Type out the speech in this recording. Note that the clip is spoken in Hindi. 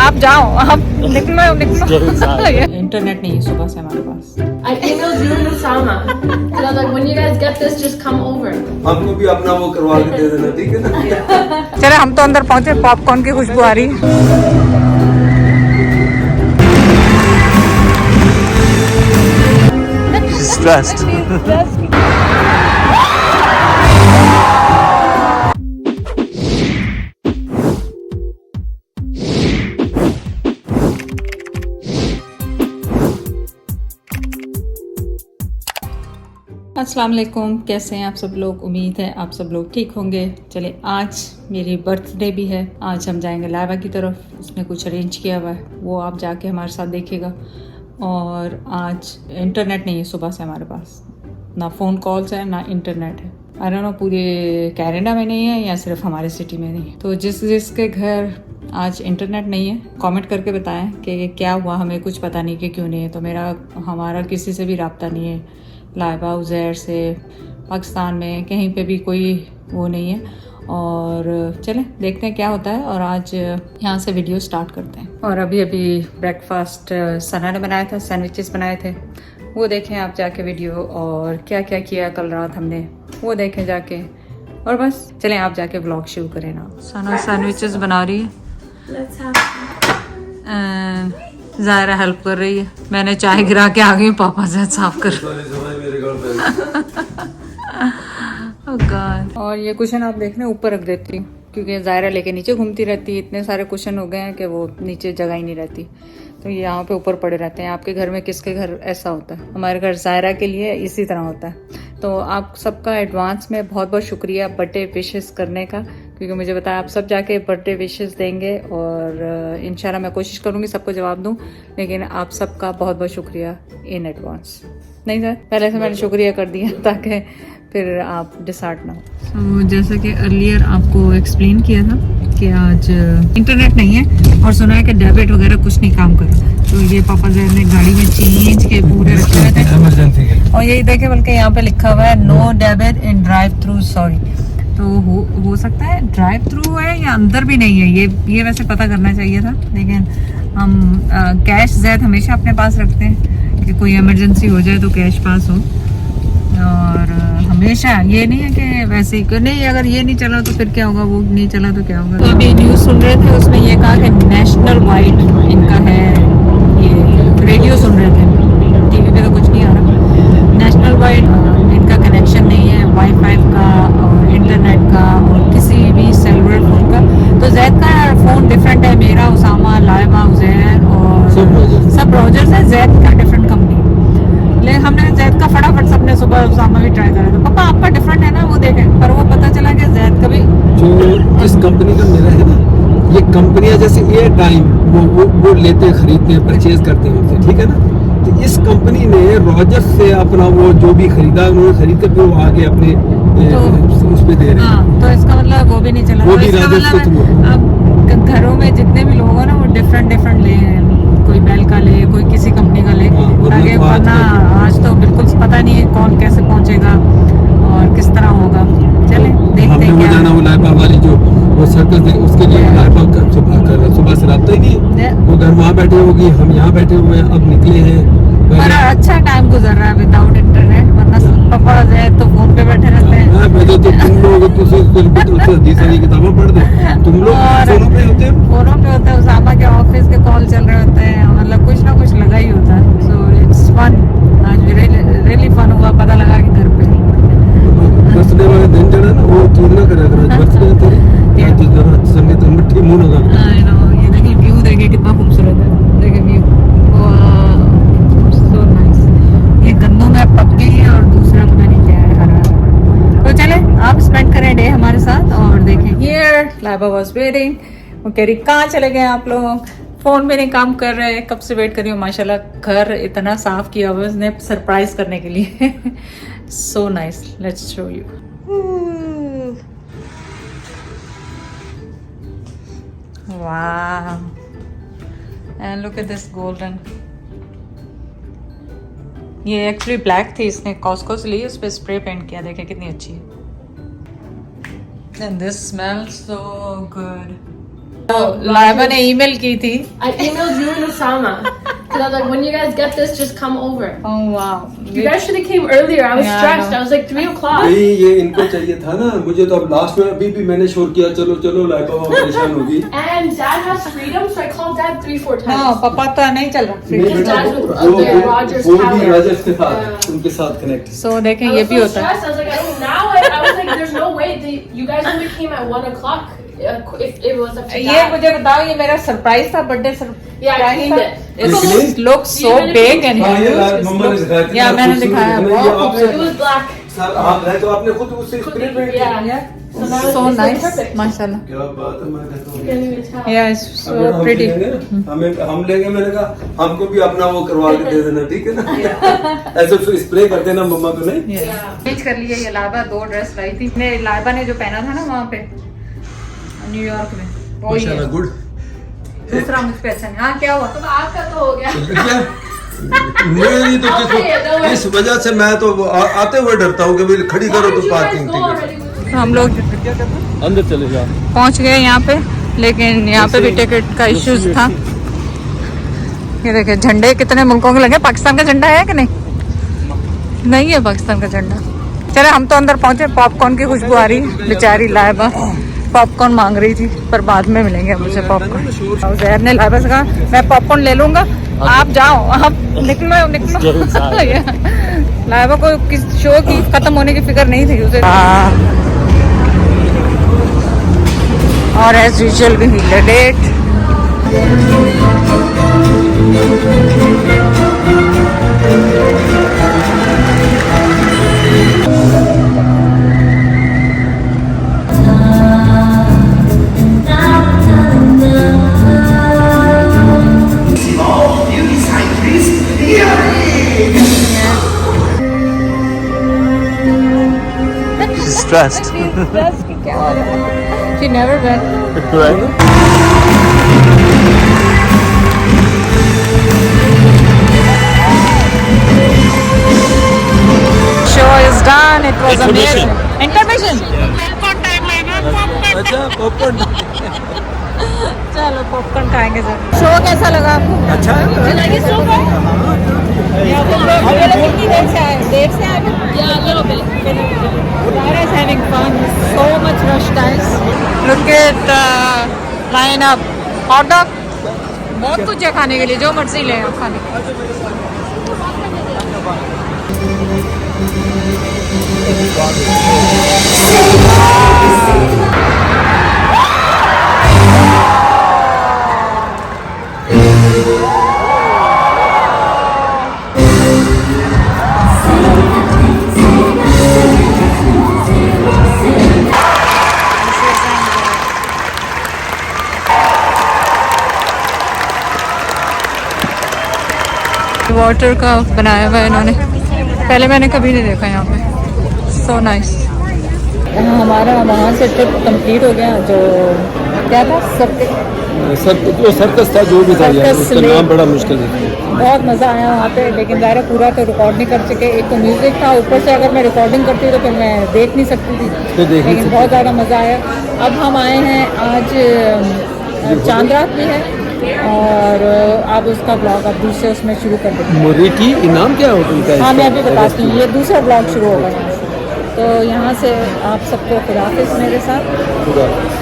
आप जाओ, आप निकलो इंटरनेट नहीं है सुबह से हमारे पास। I emailed you and Usama. And I was like, when you guys get this, just come over. हमको भी अपना वो करवा के दे देना, ठीक है ना? चले हम तो अंदर पहुंचे, पॉपकॉर्न की खुशबू आ रही है। Stressed. अस्सलाम वालेकुम, कैसे हैं आप सब लोग? उम्मीद है आप सब लोग ठीक होंगे। चले आज मेरी बर्थडे भी है, आज हम जाएंगे लाइबा की तरफ। उसने कुछ अरेंज किया हुआ है, वो आप जाके हमारे साथ देखिएगा। और आज इंटरनेट नहीं है सुबह से हमारे पास, ना फ़ोन कॉल्स है ना इंटरनेट है। आई डोंट नो पूरे कनाडा में नहीं है या सिर्फ हमारे सिटी में नहीं है। तो जिसके घर आज इंटरनेट नहीं है कमेंट करके बताएं कि क्या हुआ, हमें कुछ पता नहीं कि क्यों नहीं है। तो हमारा किसी से भी रब्ता नहीं है, लाइबा उज़ैर से, पाकिस्तान में कहीं पे भी कोई वो नहीं है। और चलें देखते हैं क्या होता है, और आज यहाँ से वीडियो स्टार्ट करते हैं। और अभी ब्रेकफास्ट सना ने बनाया था, सैंडविचेस बनाए थे, वो देखें आप जाके वीडियो। और क्या क्या किया कल रात हमने, वो देखें जाके। और बस चलें आप जाके व्लॉग शुरू करें ना। सना सैंडविचेस बना रही है, ज़ायरा हेल्प कर रही है। मैंने चाय गिरा के आ गई, पापा से साफ कर। oh God. और ये कुशन आप देखने ऊपर रख देती हूँ, क्योंकि ज़ायरा लेके नीचे घूमती रहती है। इतने सारे कुशन हो गए हैं कि वो नीचे जगह ही नहीं रहती, तो ये यहाँ पे ऊपर पड़े रहते हैं। आपके घर में किसके घर ऐसा होता है? हमारे घर ज़ायरा के लिए इसी तरह होता है। तो आप सबका एडवांस में बहुत बहुत शुक्रिया बर्थडे विशेस करने का, क्योंकि मुझे बताया आप सब जाके बर्थडे विशेस देंगे। और इंशाल्लाह मैं कोशिश करूँगी सबको जवाब दूँ, लेकिन आप सबका बहुत बहुत शुक्रिया इन एडवांस। नहीं सर, पहले से मैंने शुक्रिया कर दिया ताकि फिर आप डिसहार्ट ना हो। तो जैसा कि अर्लियर आपको एक्सप्लेन किया था कि आज इंटरनेट नहीं है, और सुना है कि डेबिट वगैरह कुछ नहीं काम कर रहा। तो ये पापा जहर ने गाड़ी में चेंज के पूरे रखे हुए थे, और यही देखे बल्कि यहाँ पे लिखा हुआ है no debit in drive through sorry. तो हो सकता है ड्राइव थ्रू है या अंदर भी नहीं है, ये वैसे पता करना चाहिए था। लेकिन हम कैश ज़्यादा हमेशा अपने पास रखते हैं कि कोई इमरजेंसी हो जाए तो कैश पास हो। और हमेशा ये नहीं है कि वैसे ही नहीं, अगर ये नहीं चला तो फिर क्या होगा, वो नहीं चला तो क्या होगा। तो अभी न्यूज़ सुन रहे थे, उसमें ये कहा कि नेशनल वाइड इनका है, ये रेडियो सुन रहे थे, टीवी पे तो कुछ नहीं आ रहा। नेशनल वाइड इनका कनेक्शन नहीं है वाईफाई का और इंटरनेट का और किसी भी सेलुलर फोन का। तो जैद का फ़ोन डिफरेंट है, मेरा, उसामा, लाइबा, उज़ैर और सब ब्राउजर्स है। जैद का डिफरेंट कंपनी, लेकिन हमने जैद का फटाफट सबने सुबह उसामा भी ट्राई करा था। पापा आपका डिफरेंट है ना, वो देखें, पर वो पता चला कि जैद का भी जो इस कंपनी का मेरा है ना, ये कंपनियां जैसे एयर टाइम वो लेते खरीदते हैं, परचेज करते हैं उनसे, ठीक है ना। तो इस कंपनी ने रॉजर्स से अपना वो जो भी खरीदा उन्होंने खरीद कर वो आगे अपने उस पे दे रहे हैं। तो इसका मतलब वो भी नहीं चला, वो भी इसका मतलब अब घरों में जितने भी लोग हो ना, वो डिफरेंट ले हैं। कोई बेल का ले, कोई किसी कंपनी का ले, आगे वरना आज तो बिल्कुल पता नहीं है कौन कैसे पहुंचेगा और किस तरह होगा। चले देखते हैं क्या जाना। वो लाइबा वाली जो वो सर्कस है, उसके लिए लाइबा सुबह से रब्ता ही नहीं है। वो घर वहाँ बैठे होगी, हम यहाँ बैठे हुए हैं, अब निकले हैं। बड़ा अच्छा टाइम गुजर रहा है विदाउट इंटरनेट, वरना पापा जाए तो फोन पे बैठे रहते हैं। तुम लोग किताबें पढ़ दे, तुम लोग फोनों पे होते हैं, उसामा के ऑफिस के कॉल चल रहे होते हैं, मतलब कुछ ना कुछ लगा ही होता है। सो इट्स फन, आज भी रियली फन हुआ, पता लगा कि घर पे बर्थडे वाले दिन जो है ना वो तू ना करे, अगर बर्थडे तेरी तो जरा संगीत मिट्टी मुंह लगा। आई नो, ये देखिए व्यू, देखिए कितना खूबसूरत है, देखिए व्यू, सो नाइस। ये गन्नों में पक गई है और दूसरा पता नहीं क्या है, हरा। तो चले आप स्पेंड करें डे हमारे साथ और देखें। हियर लाइबा वाज वेटिंग, वो कह रही कहाँ चले गए आप लोग, फोन भी नहीं काम कर रहे, कब से वेट कर रही हूँ। माशाल्लाह घर इतना साफ किया हुआ उसने सरप्राइज करने के लिए। So nice, let's show you. वाह, and look at this golden. ये एक्चुअली ब्लैक थी, इसने कॉस्को से ली, उस पर स्प्रे पेंट किया, देखें कितनी अच्छी है। And this smells so good. Laiba ने ईमेल की थी। I emailed you and Osama. Because I was like, when you guys get this, just come over. Oh wow. You guys should have came earlier. I was Yeah, I stressed. know. I was like 3 o'clock. नहीं ये इनको चाहिए था ना, मुझे तो अब लास्ट में अभी भी मैंने शोर किया चलो चलो लाइबा वहाँ परेशान होगी। And Dad has freedom, so I called Dad 3-4 times. हाँ पापा तो नहीं चल रहा। नहीं Because बेटा, Dad was वो- there, Rogers वो Tower. भी राजेश के साथ Yeah. उनके साथ कनेक्ट। सो देखें I ये was भी so होता है। stressed. I was like, I don't now. I was like, there's no way. You guys only came at 1 o'clock. If it was up to ये Dad. मुझे बताओ, ये मेरा सरप्राइज था, birthday Yeah, I surprise cleaned था। it. It looks so मैंने big and हाँ, ये huge. मम्मा ने दिखाया था, या मैंने खूबसूरत दिखाया, है ना, बहुत ये आपने- It was black. सर आप रहे तो आपने खुद उससे स्प्रे पेंट किया। Yeah. So now So it's nice, perfect. माशाल्लाह। क्या बात है, मैं कहता हूँ। You can't even tell. Yeah, it's अगर so हम pretty. लेंगे ना, हम लेंगे, मैंने कहा हमको भी अपना वो करवा के दे देना, ठीक है ना। ऐसे स्प्रे कर देना मम्मा को, नहीं चेंज कर लिया। ये लाइबा 2 ड्रेस लाई थी। मैं लाइबा ने जो पहना था ना वहाँ पे न्यूयॉर्क में, वो ही है। माशाल्लाह गुड। दूसरा मुझ पे अच्छा नहीं। हाँ क्या हुआ? तो आपका तो हो गया। क्या नहीं तो किसको इस वजह से मैं तो आते हुए डरता हूँ कि भाई खड़ी करो तो पार्किंग टिकट। हम लोग अंदर चले जाओ। पहुंच गए यहाँ पे, लेकिन यहाँ पे भी टिकट का इश्यूज था। ये देखिए झंडे कितने मुल्कों के लगे। पाकिस्तान का झंडा है कि नहीं? नहीं है पाकिस्तान का झंडा। चले हम तो अंदर पहुंचे। पॉपकॉर्न की खुशबू आ रही है। बेचारी लाइबा पॉपकॉर्न मांग रही थी, पर बाद में मिलेंगे मुझे पॉपकॉर्न। जहर ने लाइबा से कहा मैं पॉपकॉर्न ले लूंगा, आप जाओ, आप निकलो निकलो। लाइबा को किस शो की खत्म होने की फिक्र नहीं थी उसे। और एज यूजुअल भी late. Stressed. She never went. Right? Show is done. It was Intermission. amazing. Intermission. अच्छा पॉपकॉर्न चलो पॉपकॉर्न खाएंगे सर। शो कैसा लगा आपको? अच्छा है। कितनी देर से आए? देर से आए? Zara is having fun. So much rush guys. Look at the lineup. Hot dog. बहुत कुछ है खाने के लिए, जो मर्जी ले आप खाने के लिए। वाटर का बनाया हुआ है इन्होंने, पहले मैंने कभी नहीं देखा यहाँ पे। So nice. हमारा वहाँ से ट्रिप कंप्लीट हो गया। जो क्या था जो सर्कस था, जो भी था यार, सर्कस उसका में- नाम बड़ा मुश्किल है। बहुत मज़ा आया वहाँ पे, लेकिन ज़ाहिर है पूरा तो रिकॉर्ड नहीं कर सके। एक तो म्यूज़िक था, ऊपर से अगर मैं रिकॉर्डिंग करती तो फिर मैं देख नहीं सकती थी, तो देख नहीं लेकिन सकती। बहुत ज़्यादा मज़ा आया। अब हम आए हैं, आज चांद रात भी है और अब उसका ब्लॉग अब दूसरे उसमें शुरू कर देंगे। मोरिटी इनाम क्या होटल का है? हाँ मैं अभी बताती हूँ, ये दूसरा ब्लॉग शुरू होगा यहाँ से। तो यहाँ से आप सबको खुदाफिज़ मेरे साथ। खुदा।